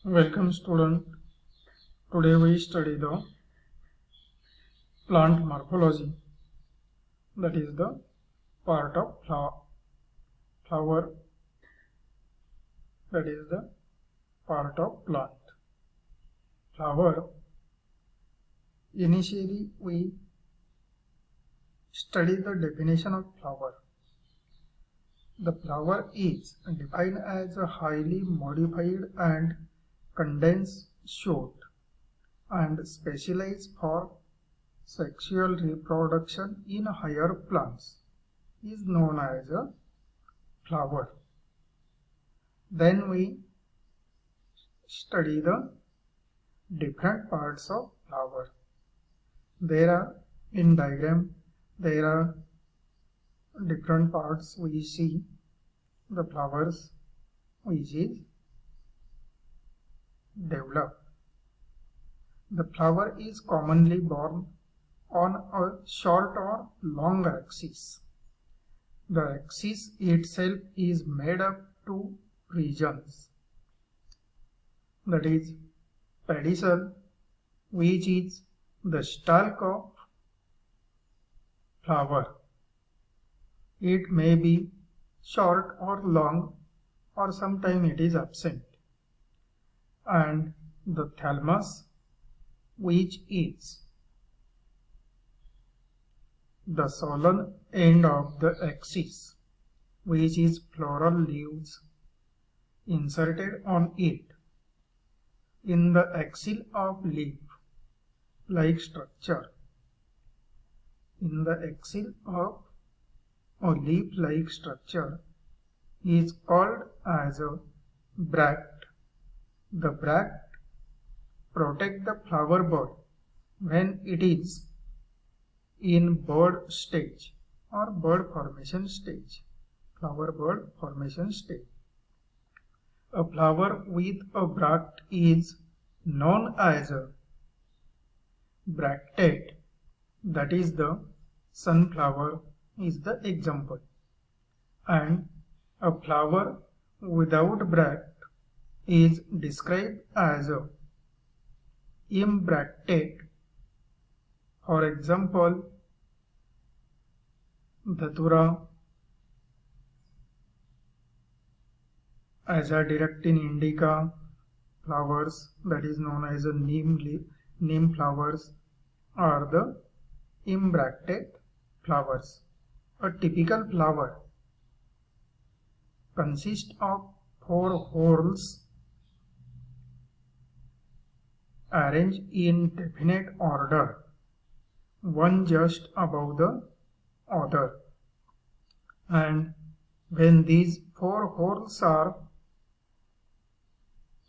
Welcome student. Today we study the plant morphology, that is the part of flower, that is the part of plant. Flower. Initially we study the definition of flower. The flower is defined as a highly modified and condensed shoot and specialized for sexual reproduction in higher plants is known as a flower. Then we study the different parts of flower. In diagram there are different parts. We see the flowers which is developed. The flower is commonly borne on a short or long axis. The axis itself is made up two regions, that is pedicel, which is the stalk of flower. It may be short or long, or sometimes it is absent, and the thalamus, which is the solan end of the axis, which is floral leaves inserted on it in the axil of leaf-like structure. In the axil of a leaf-like structure is called as a bract. The bract protect the flower bud when it is in bud stage or bud formation stage, flower bud formation stage. A flower with a bract is known as a bractet, that is the sunflower is the example, and a flower without bract is described as a imbractate. For example, Dhatura, Azadiractin indica flowers, that is known as a neem flowers, are the imbractate flowers. A typical flower consists of 4 whorls arranged in definite order, one just above the other, and when these 4 whorls are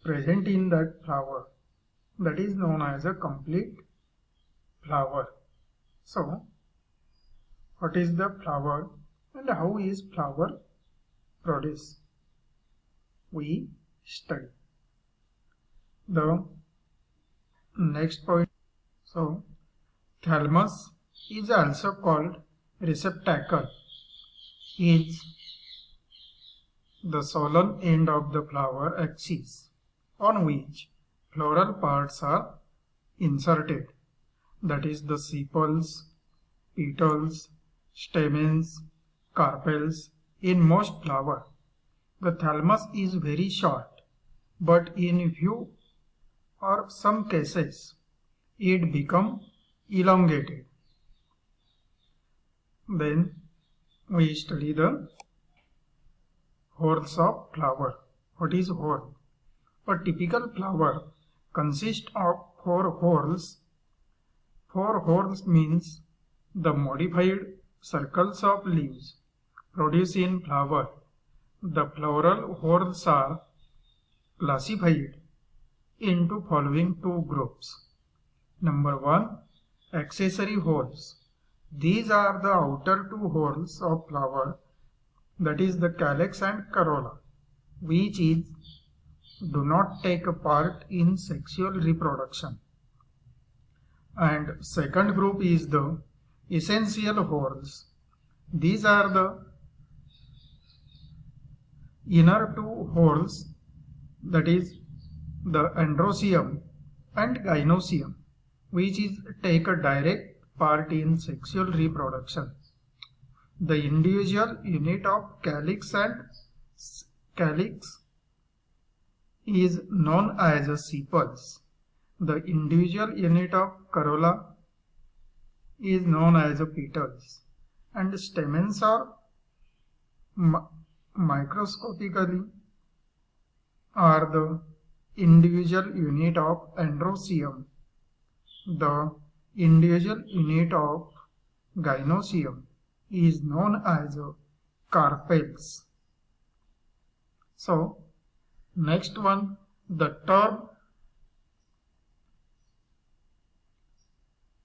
present in that flower, that is known as a complete flower. So, what is the flower and how is flower produced? We study. The next point. So, thalamus is also called receptacle, is the solan end of the flower axis on which floral parts are inserted, that is the sepals, petals, stamens, carpels. In most flowers, the thalamus is very short, but in few or some cases it becomes elongated. Then we study the whorls of flower. What is whorl? A typical flower consists of 4 whorls. 4 whorls means the modified circles of leaves produced in flower. The floral whorls are classified into following 2 groups. Number 1, accessory whorls. These are the outer 2 whorls of flower, that is the calyx and corolla, which do not take a part in sexual reproduction. And second group is the essential whorls. These are the inner 2 whorls, that is the androecium and gynoecium, which is take a direct part in sexual reproduction. The individual unit of calyx is known as a sepals. The individual unit of corolla is known as a petals, and stamens are microscopically are the individual unit of androecium. The individual unit of gynoecium is known as carpels. So, next one, the term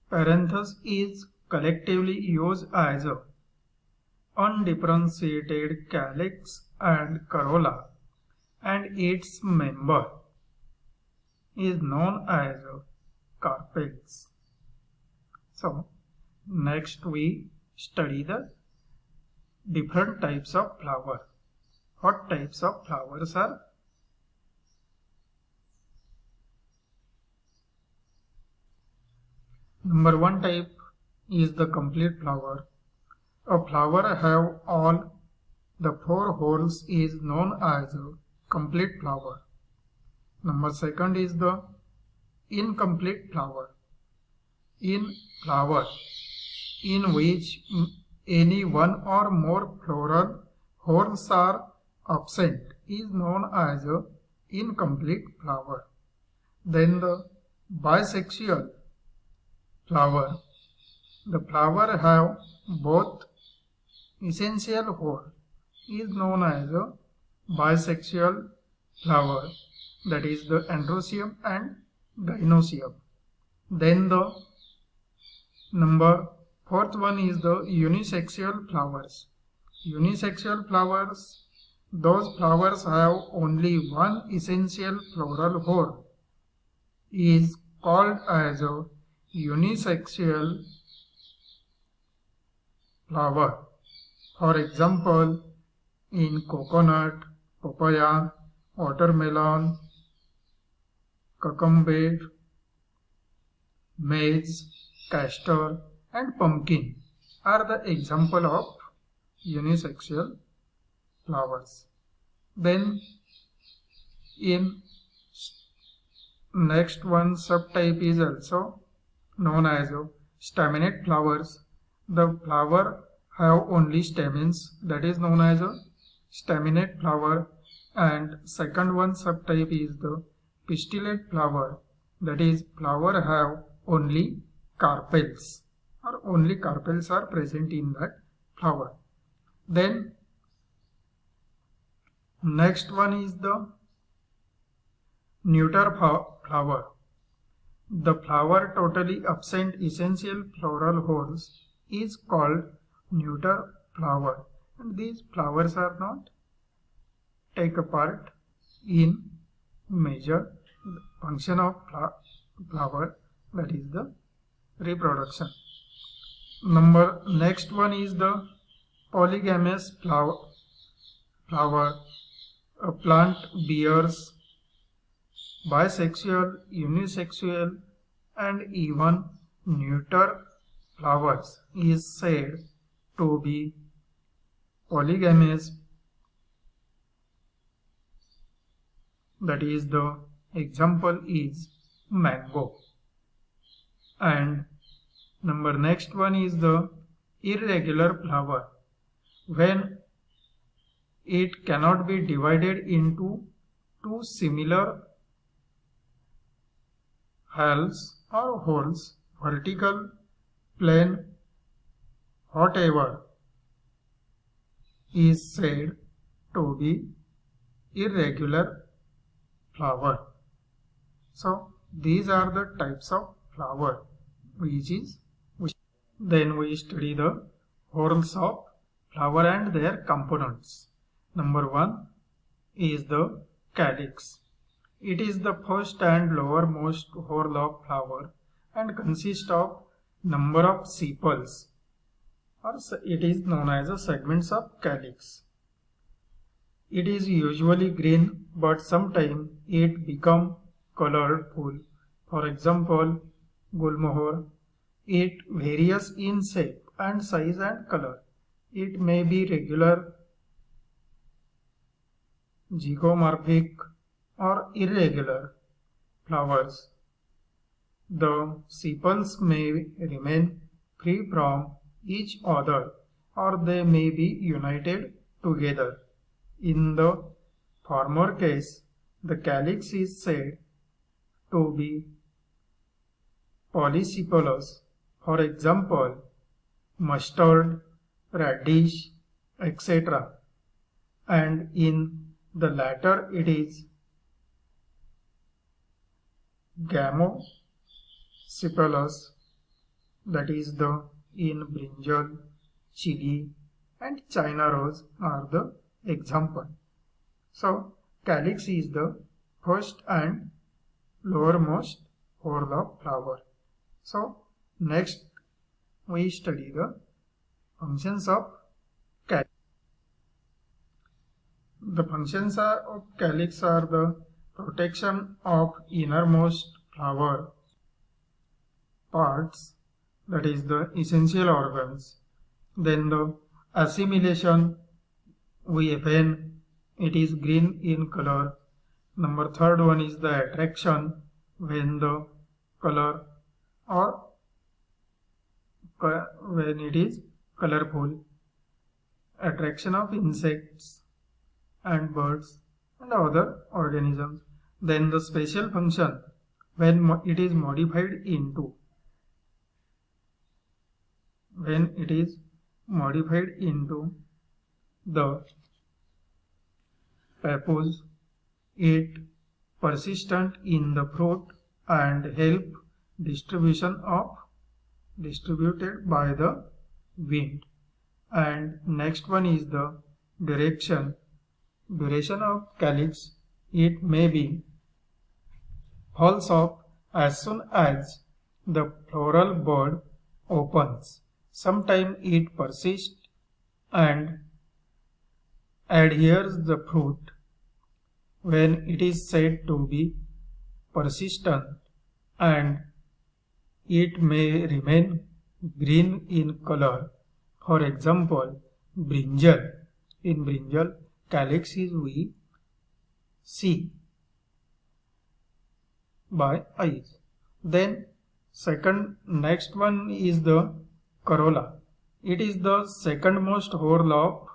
parenthesis is collectively used as undifferentiated calyx and corolla, and its member is known as carpels. So, next we study the different types of flower. What types of flowers are? Number one type is the complete flower. A flower have all the four holes is known as a complete flower. Number second is the incomplete flower. In flower in which any one or more floral holes are absent is known as a incomplete flower. Then the bisexual flower. The flower have both essential hole is known as a bisexual flower, that is the androecium and gynoecium. Then the number fourth one is the unisexual flowers. Unisexual flowers, those flowers have only one essential floral hole, is called as a unisexual flower. For example, in coconut, papaya, watermelon, cucumber, maize, castor and pumpkin are the example of unisexual flowers. Then in next one subtype is also known as staminate flowers. The flower have only stamens, that is known as a staminate flower, and second one subtype is the pistillate flower, that is flower have only carpels, or only carpels are present in that flower. Then next one is the neuter flower. The flower totally absent essential floral holes is called neuter flower, and these flowers are not take a part in major function of flower, that is the reproduction. Next one is the polygamous flower. A plant bears bisexual, unisexual and even neuter flowers is said to be polygamous, that is the example is mango. And next one is the irregular flower. When it cannot be divided into two similar halves or holes, vertical, plane, whatever, is said to be irregular flower. So these are the types of flower then we study the whorls of flower and their components. Number one is the calyx. It is the first and lowermost whorl of flower and consists of number of sepals, or it is known as the segments of calyx. It is usually green, but sometimes it becomes colored full. For example, gulmohar. It varies in shape and size and color. It may be regular, zygomorphic, or irregular flowers. The sepals may remain free from each other or they may be united together. In the former case, the calyx is said to be polysepalous. For example, mustard, radish, etc. And in the latter it is gamosepalous, that is the in brinjal, chili and China rose are the example. So calyx is the first and lowermost whorl of flower. So next we study the functions of calyx. The functions of calyx are the protection of innermost flower parts, that is the essential organs. Then the assimilation when it is green in color. Number third one is the attraction when the color or when it is colorful. Attraction of insects and birds and other organisms. Then the special function when it is modified into the pappus, it persistent in the fruit and help distributed by the wind. And next one is the duration of calyx. It may be falls off as soon as the floral bud opens. Sometimes it persists and adheres the fruit when it is said to be persistent, and it may remain green in color. For example, brinjal. In brinjal, calyx is we see by eyes. Then next one is the corolla. It is the second-most whorl of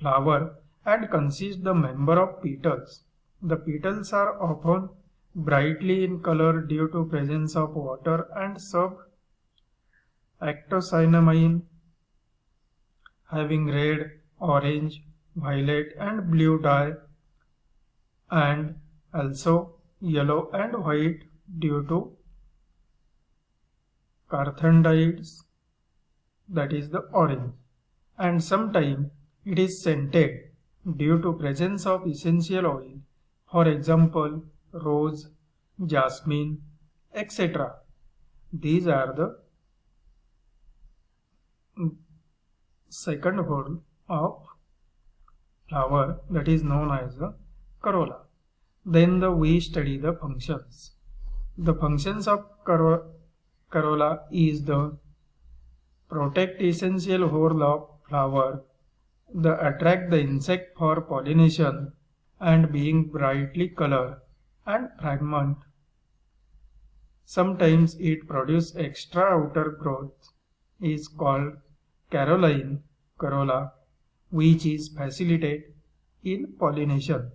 flower and consists the member of petals. The petals are often brightly in color due to presence of water and sub-actocyanamine, having red, orange, violet and blue dye, and also yellow and white due to carotenoids, that is the orange. And sometimes it is scented due to presence of essential oil, for example rose, jasmine, etc. These are the second whorl of flower, that is known as the corolla. Then we study the functions. The functions of corolla is the protect essential whorl of flower, the attract the insect for pollination and being brightly colored and fragment. Sometimes it produces extra outer growth is called caroline corolla, which is facilitated in pollination,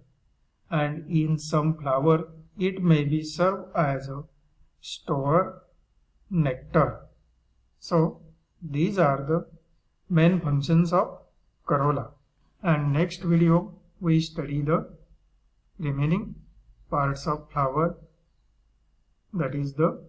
and in some flower it may be served as a store nectar. So these are the main functions of corolla. And next video we study the remaining parts of flower, that is the